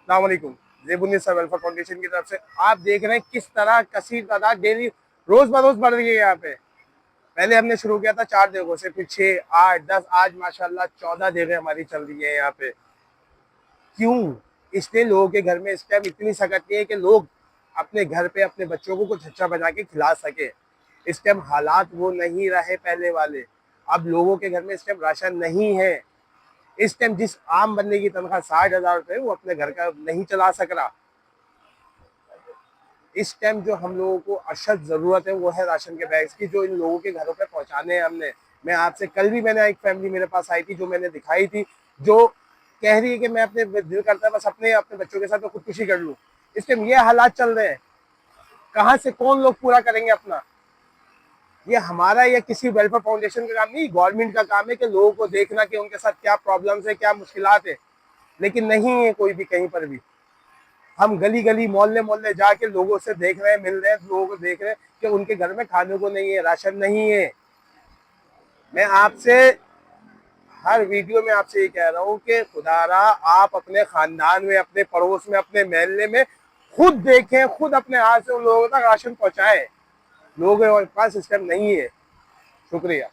अस्सलाम वालेकुम। ज़ेबुन्निसा sir welfare foundation की तरफ से आप देख रहे हैं किस तरह कसीर तादाद डेली रोज बरोज बढ़ रही है। यहाँ पे पहले हमने शुरू किया था 4 जगहों से, फिर 6, 8, 10, आज माशाल्लाह 14 जगह हमारी चल रही है यहाँ पे। क्यों? इसलिए लोगों के घर में इस टाइम इतनी सकत नहीं है कि लोग अपने घर पे अपने बच्चों को कुछ अच्छा बना के खिला सके। इस टाइम हालात वो नहीं रहे पहले वाले। अब लोगों के घर में इस टाइम राशन नहीं है। इस टाइम जिस आम बंदे की तनख्वाह 60,000 रुपए, वो अपने घर का नहीं चला सक रहा। इस टाइम जो हम लोगों को अशद जरूरत है वो है राशन के बैग्स की, जो इन लोगों के घरों पे पहुंचाने हैं हमने। मैं आपसे कल भी मैंने एक फैमिली मेरे पास आई थी जो मैंने दिखाई थी, जो कह रही है कि मैं अपने दिल करता है बस अपने अपने बच्चों के साथ मैं खुदकुशी कर लूं। इस टाइम ये हालात चल रहे हैं, कहाँ से कौन लोग पूरा करेंगे अपना? ये हमारा या किसी वेलफेयर फाउंडेशन का काम नहीं, गवर्नमेंट का काम है कि लोगों को देखना कि उनके साथ क्या प्रॉब्लम्स है, क्या मुश्किलात है। लेकिन नहीं है कोई भी कहीं पर भी। हम गली गली मोहल्ले मोहल्ले जाके लोगों से देख रहे हैं, मिल रहे हैं, लोगों को देख रहे हैं कि उनके घर में खाने को नहीं है, राशन नहीं है। मैं आपसे हर वीडियो में आपसे ये कह रहा हूँ कि खुदारा आप अपने खानदान में, अपने पड़ोस में, अपने मोहल्ले में खुद देखें, खुद अपने हाथ से उन लोगों तक राशन पहुंचाएं। लोगों के पास सिस्टम नहीं है। शुक्रिया।